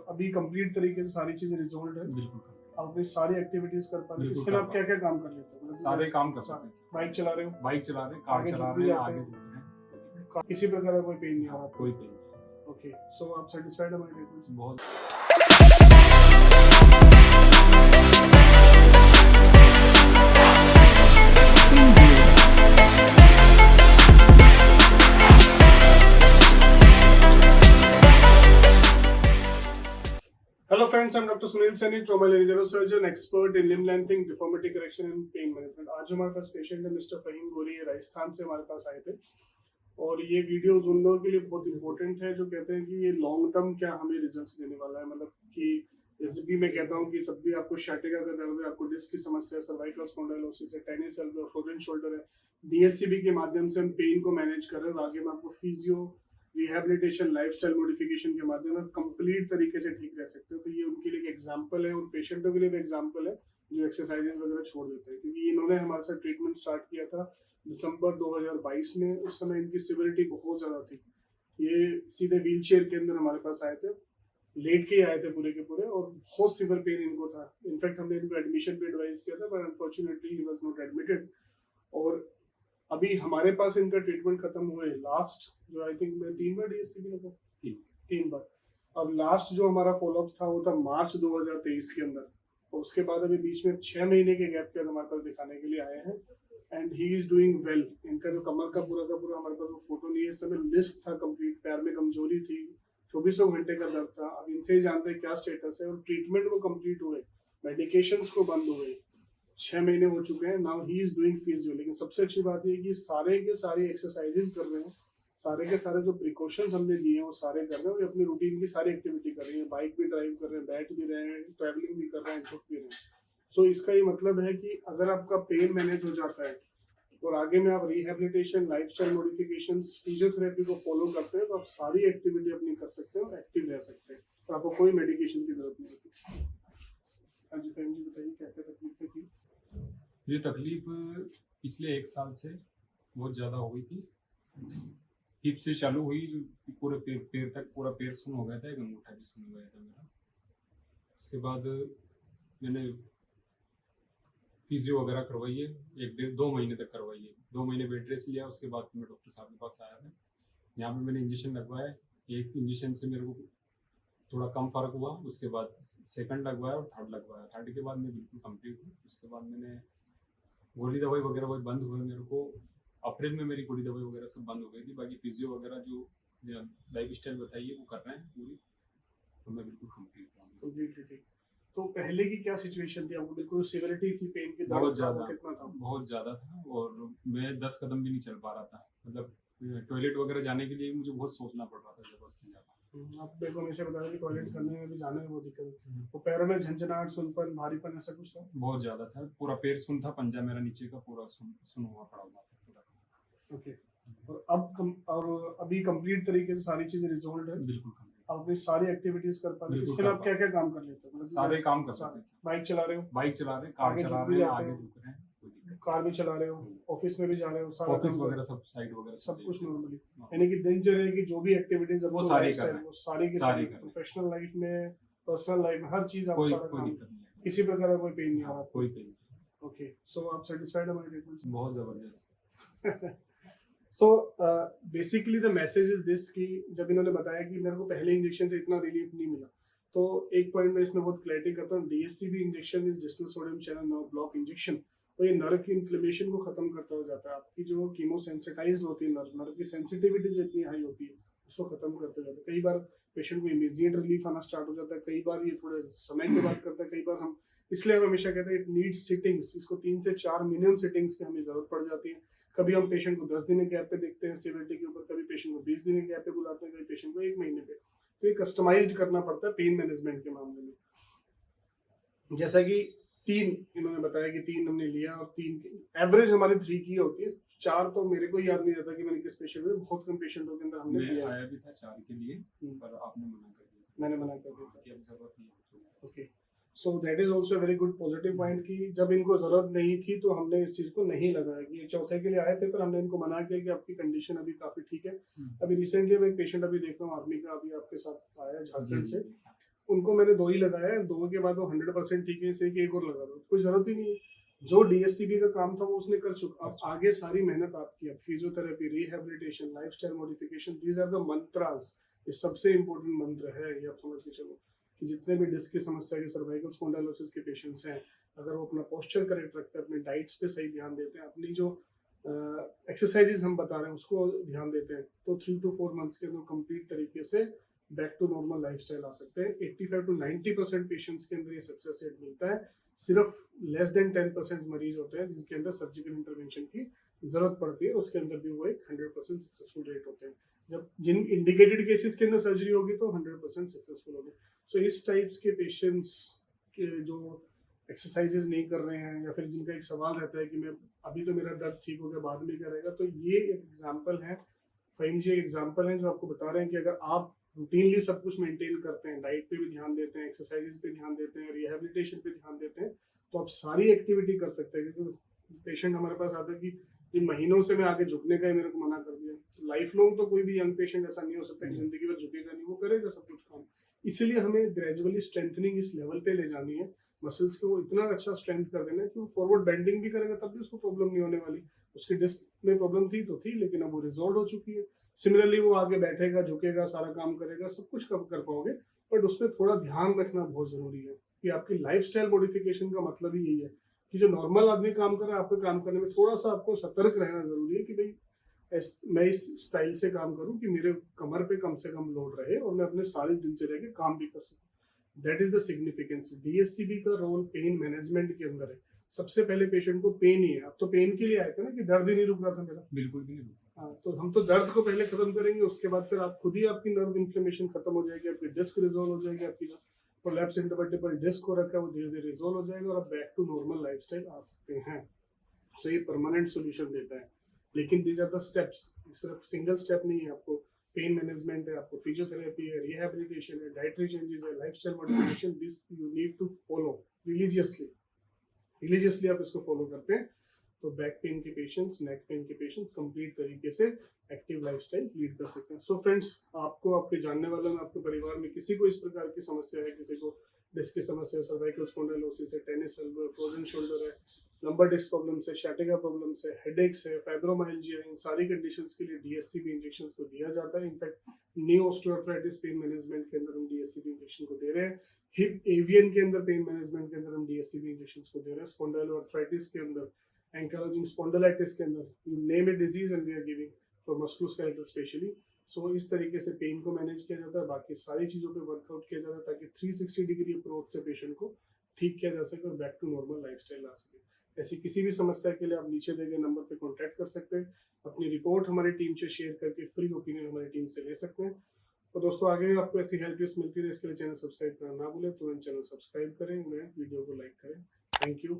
अभी कंप्लीट तरीके से सारी चीजें रिजॉल्व है? बिल्कुल आप अपनी सारी एक्टिविटीज कर पा रहे हो? बिल्कुल इससे कर आप पा क्या क्या काम कर लेते हो? मतलब सारे काम कर सकते हैं। बाइक चला रहे हो, बाइक चला रहे हैं, कार आगे चला झुक भी रहे हैं, जाते आगे हैं? झुक रहे हैं, किसी प्रकार का कोई पेन नहीं आ रहा? कोई पेन नहीं। ओके, सो आप सेटिस्फाइड है हमारे ट्रीटमेंट से? बहुत Hello friends, I'm Dr. Sunil Saini, trauma general surgeon, expert in limb lengthening, deformity correction and pain management. आज जो हमारे पास पेशेंट है मिस्टर फहीम गोरी, राजस्थान से हमारे पास आए थे और ये वीडियो उन लोगों के लिए बहुत इंपॉर्टेंट है जो कहते हैं कि ये लॉन्ग टर्म क्या हमें रिजल्ट्स देने वाला है। मतलब कि जैसे भी मैं कहता हूँ कि जब भी आपको शैटिका का दर्द है, आपको डिस्क की समस्या है, सर्वाइकल स्पॉन्डिलोसिस है, टेनिस एल्बो, फ्रोजन शोल्डर है, डीएससीबी के माध्यम से हम पेन को मैनेज कर रहे हैं और आगे में आपको फिजियो रिहैबिलिटेशन लाइफस्टाइल मॉडिफिकेशन के माध्यम से कंप्लीट तरीके से ठीक रह सकते हो। तो ये उनके लिए एक एग्जांपल है, उन पेशेंटों के लिए भी एग्जांपल है जो एक्सरसाइजेस वगैरह छोड़ देते हैं, क्योंकि इन्होंने हमारे साथ ट्रीटमेंट स्टार्ट किया था दिसंबर 2022 में। उस समय इनकी सिवियरिटी बहुत ज्यादा थी। ये सीधे व्हील चेयर के अंदर हमारे पास आए थे, लेट के आए थे पूरे के पूरे और बहुत सीवियर पेन इनको था। इनफैक्ट हमने इनको एडमिशन पे एडवाइस किया था, but unfortunately he was not admitted. और अभी हमारे पास इनका ट्रीटमेंट खत्म हुए लास्ट जो आई थिंक मैं 3 बार डीएससीबी लगा, 3 बार। अब लास्ट जो हमारा फॉलोअप था वो था मार्च 2023 के अंदर, और उसके बाद अभी बीच में 6 महीने के गैप के बाद हमारे पास दिखाने के लिए आए हैं and he is doing well. इनका जो कमर का पूरा हमारे पास वो फोटो नहीं है, इस समय लिस्ट था कंप्लीट, पैर में कमजोरी थी, 24 घंटे का दर्द था। अब इनसे ही जानते हैं क्या स्टेटस है और ट्रीटमेंट वो कंप्लीट हुए, मेडिकेशंस को बंद हुए, 6 महीने हो चुके हैं। Now he is doing physio. लेकिन सबसे अच्छी बात ये कि सारे के सारे एक्सरसाइजेज कर रहे हैं, सारे के सारे जो प्रिकॉशंस हमने दिए हैं वो सारे कर रहे हैं और अपनी रूटीन की सारी एक्टिविटी कर रहे हैं। बाइक भी ड्राइव कर रहे हैं, बैठ भी रहे हैं, ट्रैवलिंग भी कर रहे हैं, झुक भी रहे हैं। सो इसका ये मतलब है कि अगर आपका पेन मैनेज हो जाता है और आगे में आप रिहैबिलिटेशन लाइफस्टाइल मॉडिफिकेशंस फिजियोथेरेपी को फॉलो करते हैं तो आप सारी एक्टिविटी अपनी कर सकते हैं और एक्टिव रह सकते हैं और आपको कोई मेडिकेशन की जरूरत नहीं होती। हाँ जी फहीम जी, बताइए क्या क्या तकलीफें थी? ये तकलीफ पिछले 1 साल से बहुत ज़्यादा हो गई थी। हिप से चालू हुई, जो पूरे पैर तक पूरा पैर सुन हो गया था, एक अंगूठा भी सुन हो गया था मेरा। उसके बाद मैंने फिजियो वगैरह करवाई है, 1-2 महीने तक करवाई है। 2 महीने बेड रेस्ट लिया, उसके बाद मैं डॉक्टर साहब के पास आया था। यहाँ पे मैंने इंजेक्शन लगवाया, एक इंजेक्शन से मेरे को थोड़ा कम फर्क हुआ, उसके बाद सेकंड लगवाया और थर्ड लगवाया। थर्ड के बाद मैं बिल्कुल कंप्लीट हुई। उसके बाद मैंने गोली दवाई वगैरह वही बंद हुए मेरे को। अप्रैल में मेरी गोली दवाई वगैरह सब बंद हो गई थी। बाकी फिजियो वगैरह जो लाइफ स्टाइल बताइए वो कर रहे हैं पूरी, तो मैं बिल्कुल कंप्लीट हूँ। तो पहले की क्या सिचुएशन थी? आपको बिल्कुल सिवियरिटी थी पेन की? बहुत ज़्यादा, कितना था? बहुत ज़्यादा था और मैं 10 कदम भी नहीं चल पा रहा था। मतलब टॉयलेट वगैरह जाने के लिए मुझे बहुत सोचना पड़ रहा था जब से ज़्यादा। आप मेरे को हमेशा बताया कि टॉयलेट करने में भी जाने में बहुत दिक्कत होती है। तो पैरों में झंझनाहट, सुनपन, भारीपन ऐसा कुछ था? बहुत ज़्यादा था, पूरा पैर सुन था, पंजा मेरा नीचे का पूरा सुन हुआ पड़ा हुआ था पूरा। ओके, और अभी कंप्लीट तरीके से सारी चीजें रिजॉल्व है? बिल्कुल कंप्लीट। आप अपनी सारी एक्टिविटीज कर पा रहे हो? बिल्कुल इससे कर आप क्या क्या काम कर लेते हो? मतलब सारे काम कर सकते हैं। बाइक चला रहे हो, बाइक चला रहे हैं, कार आगे चला झुक भी रहे हैं, जाते आगे हो, झुक रहे हैं, कोई दिक्कत नहीं। कार भी चला रहे हो, ऑफिस में भी जा रहे हो, सारा ऑफिस काम वगैरह सब साइड वगैरह सब कुछ नॉर्मली, हाँ। यानी कि दिनचर्या की जो भी एक्टिविटीज वो सारी कर रहे हैं। वो सारी की सारी सारी कर रहे हैं। प्रोफेशनल लाइफ में, पर्सनल लाइफ में, हर चीज आप कोई सारा काम, दिक्कत नहीं है, किसी प्रकार का कोई पेन नहीं आ रहा? कोई पेन नहीं। ओके, सो आप सेटिस्फाइड हमारे ट्रीटमेंट से? बहुत जबरदस्त। So basically the message is this कि जब इन्होंने बताया कि मेरे को पहले इंजेक्शन से इतना रिलीफ नहीं मिला, तो एक पॉइंट में इसमें बहुत क्लैरिटी करता हूँ। DSCB injection is distal sodium channel nerve block injection, तो ये नर्व की इन्फ्लेमेशन को खत्म करता हो जाता है। आपकी जो कीमोसेंसिटाइज्ड होती है नर्व की सेंसिटिविटी जो इतनी हाई होती है उसको खत्म करते जाता है। कई बार पेशेंट को इमीडिएट रिलीफ आना स्टार्ट हो जाता है, कई बार ये थोड़े समय के बाद करता है, कई बार हम इसलिए हम हमेशा कहते हैं इट नीड्स सिटिंग्स, इसको 3 से 4 मिनिमम सिटिंग्स की हमें जरूरत पड़ जाती है। कभी हम पेशेंट को 10 दिन के गैप पे देखते हैं सिवियरिटी के ऊपर, कभी पेशेंट को 20 दिन के गैप पे बुलाते हैं, कभी पेशेंट को 1 महीने पे। तो ये कस्टमाइज्ड करना पड़ता है पेन मैनेजमेंट के मामले में। जैसा कि 3 इन्होंने बताया कि 3 हमने लिया और 3 एवरेज हमारी 3 की होती है, 4 तो मेरे को याद नहीं रहता कि मैंने किस पेशेंट में, बहुत कम पेशेंटों के अंदर हमने दिया। आया भी था 4 के लिए, पर आपने मना कर दिया। मैंने मना कर दिया कि अब जरूरत नहीं है। Okay, so that is also very good positive point कि जब इनको जरूरत नहीं थी तो हमने इस चीज को नहीं लगाया। कि चौथे के लिए आए थे पर हमने इनको मना किया कि आपकी कंडीशन अभी काफी ठीक है। अभी रिसेंटली मैं एक पेशेंट अभी देख रहा हूँ आर्मी का, अभी आपके साथ आया झारखंड से, उनको मैंने 2 ही लगाया है, 2 के बाद वो 100% ठीक है, इसे एक और लगा दो, कोई जरूरत ही नहीं है। जो डीएससीबी का काम था वो उसने कर चुका, अब आगे सारी मेहनत आपकी, अब physiotherapy, rehabilitation, lifestyle modification, these are the mantras. ये सबसे इंपॉर्टेंट मंत्र है, ये आप समझ के चलो कि जितने भी डिस्क की समस्या के, सर्वाइकल स्पॉन्डिलोसिस के पेशेंट्स हैं, अगर वो अपना पोस्चर करेक्ट रखते हैं, अपने डाइट्स पे सही ध्यान देते हैं, अपनी जो एक्सरसाइजेज हम बता रहे हैं उसको ध्यान देते हैं, तो 3 to 4 मंथ्स के अंदर कंप्लीट तरीके से बैक टू नॉर्मल लाइफस्टाइल आ सकते हैं। 85 to 90% पेशेंट्स के अंदर ये सक्सेस रेट मिलता है। सिर्फ लेस देन 10% मरीज होते हैं जिनके अंदर सर्जिकल इंटरवेंशन की जरूरत पड़ती है, उसके अंदर भी वो एक 100% सक्सेसफुल रेट होते हैं। जब जिन इंडिकेटेड केसेस के अंदर सर्जरी होगी तो 100% सक्सेसफुल होगी। सो इस टाइप्स के पेशेंट्स के जो एक्सरसाइजेज नहीं कर रहे हैं, या फिर जिनका एक सवाल रहता है कि मैं अभी तो मेरा दर्द ठीक हो गया, बाद में क्या रहेगा, तो ये एक एग्जाम्पल है, फहीम जी एक एग्जाम्पल है जो आपको बता रहे हैं कि अगर आप रूटीनली सब कुछ मेंटेन करते हैं, डाइट पे भी ध्यान देते हैं, एक्सरसाइजेज पे ध्यान देते हैं, रिहेबिलिटेशन पे ध्यान देते हैं, तो आप सारी एक्टिविटी कर सकते हैं। क्योंकि पेशेंट हमारे पास आता है कि इन महीनों से मैं आगे झुकने का ही मेरे को मना कर दिया, लाइफ लॉन्ग तो कोई भी यंग पेशेंट ऐसा नहीं हो सकता कि जिंदगी भर झुकेगा नहीं, वो करेगा सब कुछ काम। इसीलिए हमें ग्रेजुअली स्ट्रेंथनिंग इस लेवल पे ले जानी है, मसल्स को वो इतना अच्छा स्ट्रेंथ कर देना है कि वो फॉरवर्ड बेंडिंग भी करेगा तब भी उसको प्रॉब्लम नहीं होने वाली। उसकी डिस्क में प्रॉब्लम थी तो थी, लेकिन अब वो रिजॉल्व हो चुकी है। सिमिलरली वो आगे बैठेगा, झुकेगा, सारा काम करेगा, सब कुछ कर पाओगे, बट उसमें थोड़ा ध्यान रखना बहुत जरूरी है कि आपकी लाइफस्टाइल मॉडिफिकेशन का मतलब ही यही है कि जो नॉर्मल आदमी काम कर रहा है, आपको काम करने में थोड़ा सा आपको सतर्क रहना जरूरी है कि भाई मैं इस स्टाइल से काम करूं कि मेरे कमर पे कम से कम लोड रहे और मैं अपने सारी दिनचर्या के काम भी कर सकूं। That is the significance. DSCB का रोल पेन मैनेजमेंट के अंदर है। सबसे पहले पेशेंट को पेन ही है, अब तो पेन के लिए आए थे ना कि दर्द ही नहीं रुक रहा था मेरा, बिल्कुल भी नहीं। हाँ, तो हम तो दर्द को पहले खत्म करेंगे, उसके बाद फिर आप खुद ही आपकी नर्व इन्फ्लेमेशन खत्म हो जाएगी, आपकी डिस्क रिजॉल्व हो जाएगी, आपकी जो प्रोलैप्स इंटरवर्टिबल डिस्क हो रखा है वो धीरे धीरे रिजॉल्व हो जाएगा और आप बैक टू नॉर्मल लाइफस्टाइल आ सकते हैं। सो ये परमानेंट सोल्यूशन देता है। लेकिन दीज आर द स्टेप्स, सिर्फ सिंगल स्टेप नहीं है। आपको पेन मैनेजमेंट है, आपको फिजियोथेरेपी है, रिहेबिलिटेशन है, डाइटरी चेंजेस है, lifestyle modification, this you need to follow religiously आप इसको फॉलो करते हैं तो बैक पेन के पेशेंट्स, नेक पेन के पेशेंट्स कंप्लीट तरीके से एक्टिव लाइफस्टाइल लीड कर सकते हैं। सो फ्रेंड्स, आपको, आपके जानने वालों में, आपके परिवार में किसी को इस प्रकार की समस्या है, किसी को डिस्क की समस्या है, सर्वाइकल स्पॉन्डिलोसिस है, टेनिस एल्बो है, फ्रोजन शोल्डर है, लंबर डिस्क प्रॉब्लम्स है, शैटिका प्रॉब्लम्स है, हेडेक्स है, फाइब्रोमाइल्जिया है, इन सारी कंडीशंस के लिए डीएससीबी इंजेक्शन को दिया जाता है। In fact knee osteoarthritis pain management के अंदर हम डीएससीबी इंजेक्शन को दे रहे हैं। हिप एवियन के अंदर पेन मैनेजमेंट के अंदर हम डीएससीबी इंजेक्शन को दे रहे हैं। स्पॉन्डिलोआर्थराइटिस के अंदर, एंकाइलोजिंग स्पॉन्डिलाइटिस के अंदर, you name it disease and we are giving for musculoskeletal specially. So इस तरीके से पेन को मैनेज किया जाता है, बाकी सारी चीज़ों पे वर्कआउट किया जाता है ताकि 360 डिग्री अप्रोच से पेशेंट को ठीक किया जा सके और बैक टू नॉर्मल लाइफस्टाइल आ सके। ऐसी किसी भी समस्या के लिए आप नीचे दिए गए नंबर पे कांटेक्ट कर सकते हैं। अपनी रिपोर्ट हमारी टीम से शेयर करके फ्री ओपिनियन हमारी टीम से ले सकते हैं। तो दोस्तों, आगे भी आपको ऐसी हेल्प मिलती है, इसके लिए चैनल सब्सक्राइब करना ना भूलें। तुरंत चैनल सब्सक्राइब करें, वीडियो को लाइक करें। Thank you.